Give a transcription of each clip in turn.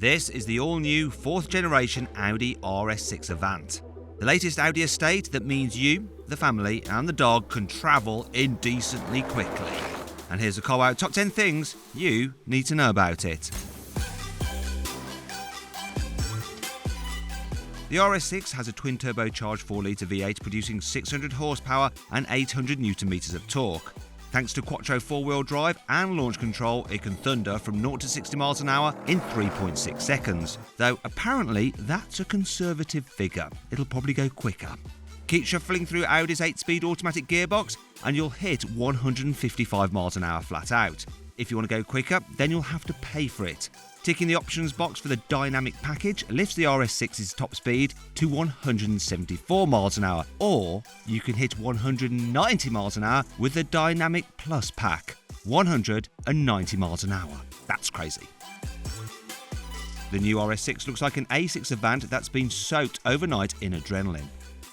This is the all-new 4th generation Audi RS6 Avant. The latest Audi estate that means you, the family and the dog can travel indecently quickly. And here's a carwow top 10 things you need to know about it. The RS6 has a twin-turbocharged 4-litre V8 producing 600 horsepower and 800 Nm of torque. Thanks to quattro 4-wheel drive and launch control, it can thunder from 0 to 60 miles an hour in 3.6 seconds. Though apparently that's a conservative figure. It'll probably go quicker. Keep shuffling through Audi's 8-speed automatic gearbox and you'll hit 155 miles an hour flat out. If you want to go quicker, then you'll have to pay for it. Ticking the options box for the dynamic package lifts the RS6's top speed to 174 miles an hour, or you can hit 190 miles an hour with the dynamic plus pack, 190 miles an hour. That's crazy. The new RS6 looks like an A6 Avant that's been soaked overnight in adrenaline.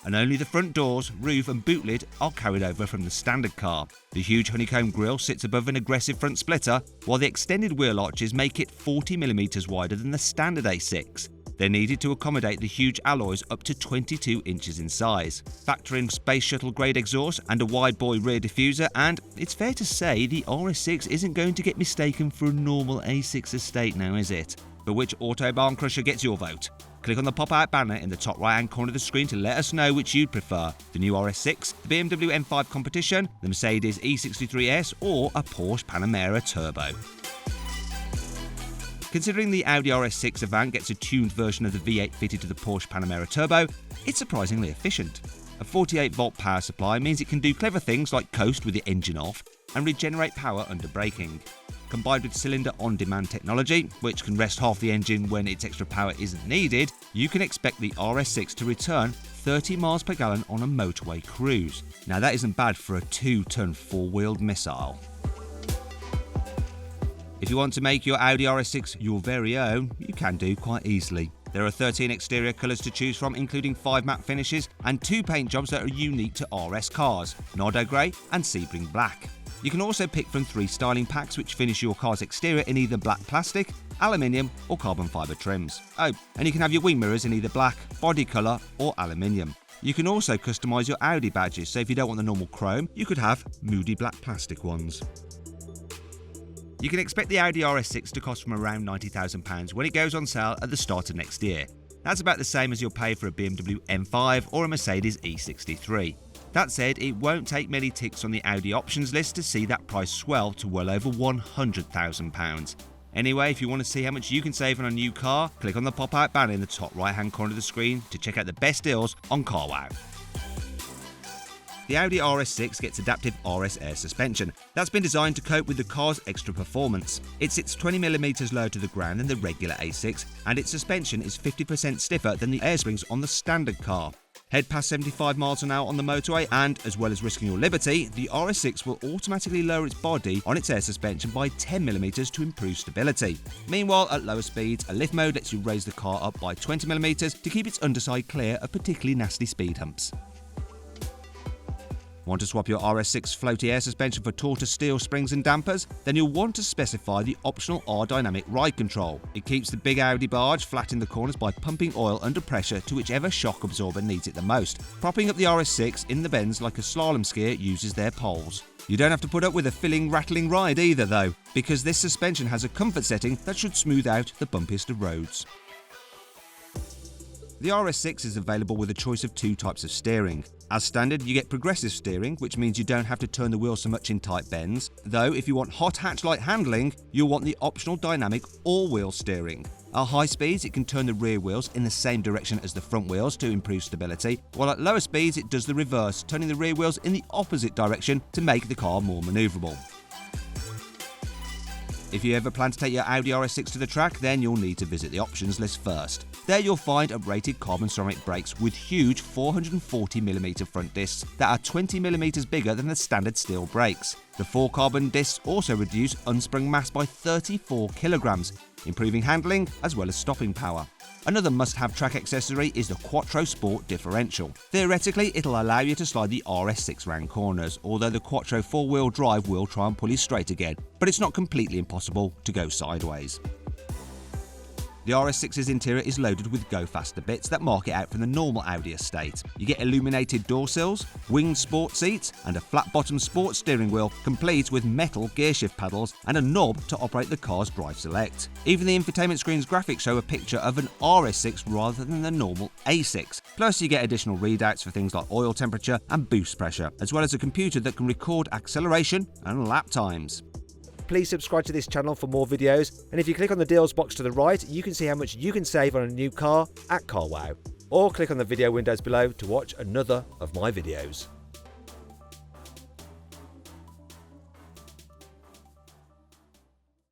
And only the front doors, roof and boot lid are carried over from the standard car. The huge honeycomb grille sits above an aggressive front splitter, while the extended wheel arches make it 40mm wider than the standard A6. They're needed to accommodate the huge alloys up to 22 inches in size. Factor in space shuttle grade exhaust and a wide boy rear diffuser, and it's fair to say the RS6 isn't going to get mistaken for a normal A6 estate now, is it? But which Autobahn crusher gets your vote? Click on the pop-out banner in the top right-hand corner of the screen to let us know which you'd prefer, the new RS6, the BMW M5 Competition, the Mercedes E63S or a Porsche Panamera Turbo. Considering the Audi RS6 Avant gets a tuned version of the V8 fitted to the Porsche Panamera Turbo, it's surprisingly efficient. A 48-volt power supply means it can do clever things like coast with the engine off and regenerate power under braking. Combined with cylinder on-demand technology, which can rest half the engine when its extra power isn't needed, you can expect the RS6 to return 30 miles per gallon on a motorway cruise. Now that isn't bad for a 2-ton 4-wheeled missile. If you want to make your Audi RS6 your very own, you can do quite easily. There are 13 exterior colours to choose from, including 5 matte finishes and 2 paint jobs that are unique to RS cars, Nardo Grey and Sebring Black. You can also pick from 3 styling packs which finish your car's exterior in either black plastic, aluminium or carbon fibre trims. Oh, and you can have your wing mirrors in either black, body colour or aluminium. You can also customise your Audi badges, so if you don't want the normal chrome, you could have moody black plastic ones. You can expect the Audi RS6 to cost from around £90,000 when it goes on sale at the start of next year. That's about the same as you'll pay for a BMW M5 or a Mercedes E63. That said, it won't take many ticks on the Audi options list to see that price swell to well over £100,000. Anyway, if you want to see how much you can save on a new car, click on the pop-out banner in the top right-hand corner of the screen to check out the best deals on CarWow. The Audi RS6 gets adaptive RS air suspension that's been designed to cope with the car's extra performance. It sits 20mm lower to the ground than the regular A6, and its suspension is 50% stiffer than the air springs on the standard car. Head past 75 miles an hour on the motorway and, as well as risking your liberty, the RS6 will automatically lower its body on its air suspension by 10mm to improve stability. Meanwhile, at lower speeds, a lift mode lets you raise the car up by 20mm to keep its underside clear of particularly nasty speed humps. Want to swap your RS6 floaty air suspension for taut steel springs and dampers? Then you'll want to specify the optional R-Dynamic ride control. It keeps the big Audi barge flat in the corners by pumping oil under pressure to whichever shock absorber needs it the most, propping up the RS6 in the bends like a slalom skier uses their poles. You don't have to put up with a filling, rattling ride either though, because this suspension has a comfort setting that should smooth out the bumpiest of roads. The RS6 is available with a choice of 2 types of steering. As standard, you get progressive steering, which means you don't have to turn the wheel so much in tight bends. Though, if you want hot hatch-like handling, you'll want the optional dynamic all-wheel steering. At high speeds, it can turn the rear wheels in the same direction as the front wheels to improve stability, while at lower speeds it does the reverse, turning the rear wheels in the opposite direction to make the car more manoeuvrable. If you ever plan to take your Audi RS6 to the track, then you'll need to visit the options list first. There you'll find uprated carbon ceramic brakes with huge 440mm front discs that are 20mm bigger than the standard steel brakes. The 4 carbon discs also reduce unsprung mass by 34 kilograms, improving handling as well as stopping power. Another must-have track accessory is the Quattro Sport differential. Theoretically, it'll allow you to slide the RS6 round corners, although the Quattro 4-wheel drive will try and pull you straight again, but it's not completely impossible to go sideways. The RS6's interior is loaded with go faster bits that mark it out from the normal Audi estate. You get illuminated door sills, winged sport seats, and a flat-bottom sport steering wheel, complete with metal gearshift paddles and a knob to operate the car's drive select. Even the infotainment screen's graphics show a picture of an RS6 rather than the normal A6. Plus, you get additional readouts for things like oil temperature and boost pressure, as well as a computer that can record acceleration and lap times. Please subscribe to this channel for more videos, and if you click on the deals box to the right, you can see how much you can save on a new car at CarWow. Or click on the video windows below to watch another of my videos.